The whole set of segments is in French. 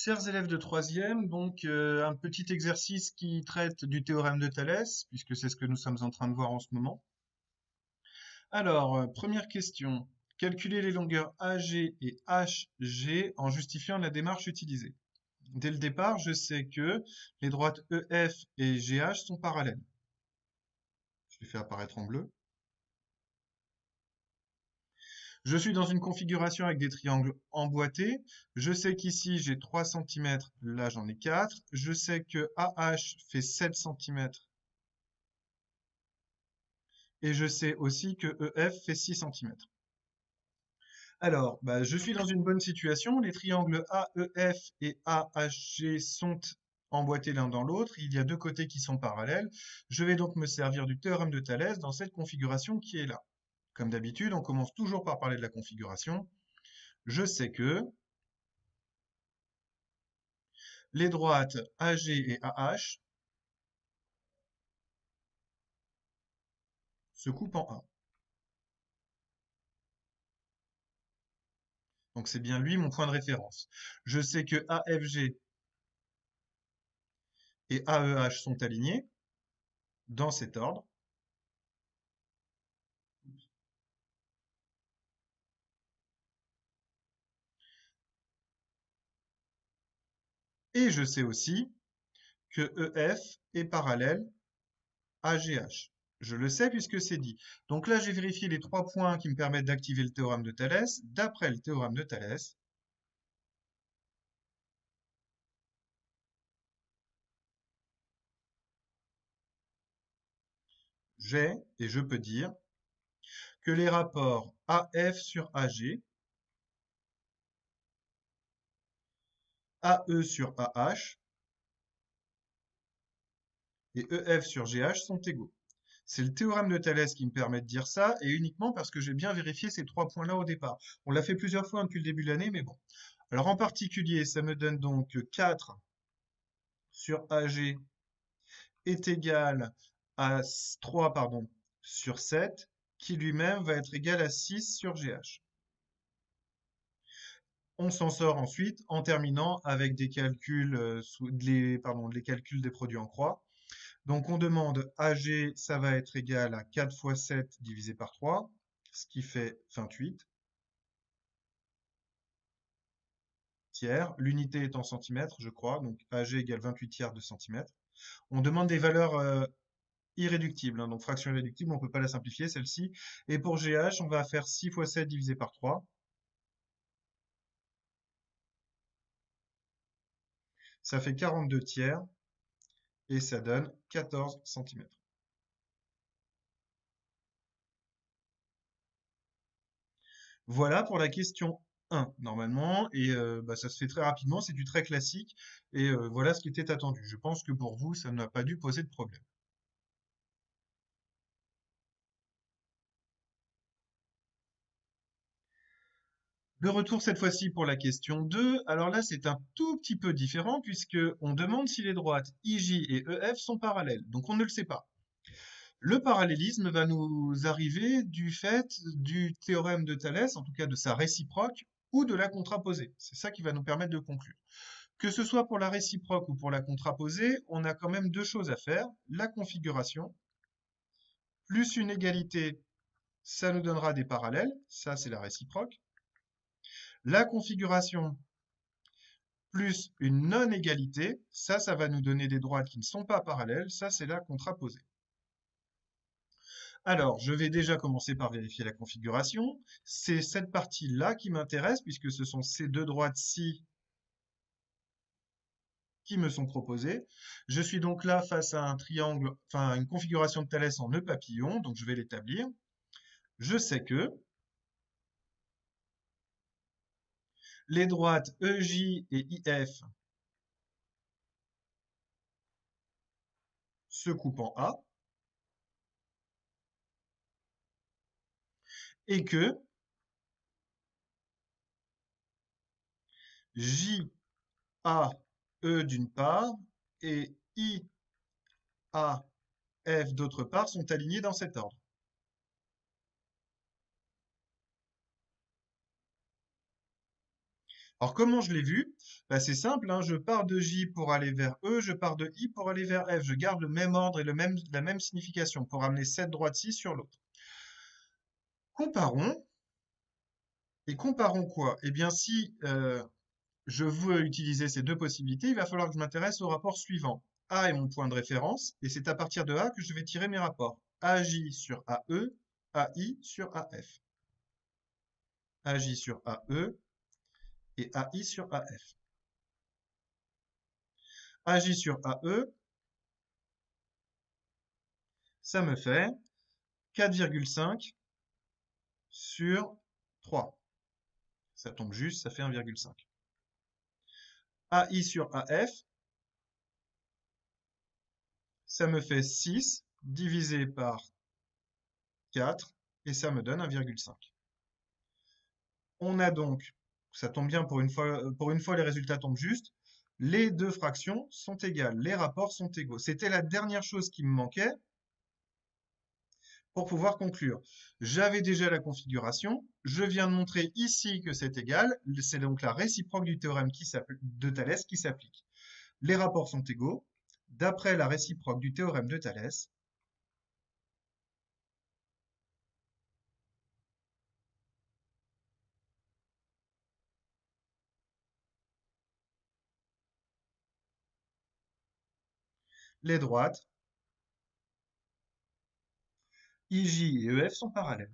Chers élèves de troisième, donc un petit exercice qui traite du théorème de Thalès, puisque c'est ce que nous sommes en train de voir en ce moment. Alors, première question. Calculer les longueurs AG et HG en justifiant la démarche utilisée. Dès le départ, je sais que les droites EF et GH sont parallèles. Je les fais apparaître en bleu. Je suis dans une configuration avec des triangles emboîtés. Je sais qu'ici, j'ai 3 cm, là j'en ai 4. Je sais que AH fait 7 cm et je sais aussi que EF fait 6 cm. Alors, je suis dans une bonne situation. Les triangles AEF et AHG sont emboîtés l'un dans l'autre. Il y a deux côtés qui sont parallèles. Je vais donc me servir du théorème de Thalès dans cette configuration qui est là. Comme d'habitude, on commence toujours par parler de la configuration. Je sais que les droites AG et AH se coupent en A. Donc c'est bien lui mon point de référence. Je sais que AFG et AEH sont alignés dans cet ordre. Et je sais aussi que EF est parallèle à GH. Je le sais puisque c'est dit. Donc là, j'ai vérifié les 3 points qui me permettent d'activer le théorème de Thalès. D'après le théorème de Thalès, j'ai, et je peux dire, que les rapports AF sur AG, AE sur AH et EF sur GH sont égaux. C'est le théorème de Thalès qui me permet de dire ça, et uniquement parce que j'ai bien vérifié ces 3 points-là au départ. On l'a fait plusieurs fois depuis le début de l'année, mais bon. Alors en particulier, ça me donne donc 4 sur AG est égal à 3 pardon, sur 7, qui lui-même va être égal à 6 sur GH. On s'en sort ensuite en terminant avec des calculs, les calculs des produits en croix. Donc on demande AG, ça va être égal à 4 fois 7 divisé par 3, ce qui fait 28 tiers. L'unité est en centimètres, je crois, donc AG égale 28 tiers de centimètre. On demande des valeurs irréductible, hein, donc fraction irréductible, on ne peut pas la simplifier, celle-ci. Et pour GH, on va faire 6 fois 7 divisé par 3. Ça fait 42 tiers et ça donne 14 cm. Voilà pour la question 1, normalement, et ça se fait très rapidement, c'est du très classique, et voilà ce qui était attendu. Je pense que pour vous, ça n'a pas dû poser de problème. De retour cette fois-ci pour la question 2. Alors là, c'est un tout petit peu différent puisque on demande si les droites IJ et EF sont parallèles. Donc on ne le sait pas. Le parallélisme va nous arriver du fait du théorème de Thalès, en tout cas de sa réciproque, ou de la contraposée. C'est ça qui va nous permettre de conclure. Que ce soit pour la réciproque ou pour la contraposée, on a quand même deux choses à faire. La configuration, plus une égalité, ça nous donnera des parallèles. Ça, c'est la réciproque. La configuration, plus une non-égalité, ça va nous donner des droites qui ne sont pas parallèles. Ça, c'est la contraposée. Alors, je vais déjà commencer par vérifier la configuration. C'est cette partie-là qui m'intéresse, puisque ce sont ces deux droites-ci qui me sont proposées. Je suis donc là face à un triangle, enfin une configuration de Thalès en nœud papillon, donc je vais l'établir. Je sais que les droites EJ et IF se coupent en A, et que JAE d'une part et IAF d'autre part sont alignés dans cet ordre. Alors, comment je l'ai vu? Bah, c'est simple, hein, je pars de J pour aller vers E, je pars de I pour aller vers F. Je garde le même ordre et la même signification pour amener cette droite-ci sur l'autre. Comparons. Et comparons quoi? Eh bien, si je veux utiliser ces deux possibilités, il va falloir que je m'intéresse au rapport suivant. A est mon point de référence, et c'est à partir de A que je vais tirer mes rapports. AJ sur AE, AI sur AF. AJ sur AE et AI sur AF. AJ sur AE, ça me fait 4,5 sur 3. Ça tombe juste, ça fait 1,5. AI sur AF, ça me fait 6 divisé par 4 et ça me donne 1,5. On a donc, ça tombe bien pour une fois les résultats tombent juste, les deux fractions sont égales, les rapports sont égaux. C'était la dernière chose qui me manquait pour pouvoir conclure. J'avais déjà la configuration, je viens de montrer ici que c'est égal, c'est donc la réciproque du théorème de Thalès qui s'applique. Les rapports sont égaux, d'après la réciproque du théorème de Thalès, les droites IJ et EF sont parallèles.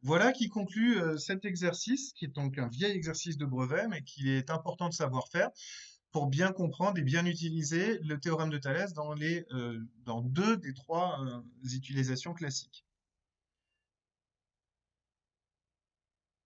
Voilà qui conclut cet exercice, qui est donc un vieil exercice de brevet, mais qu'il est important de savoir faire pour bien comprendre et bien utiliser le théorème de Thalès dans deux des trois utilisations classiques.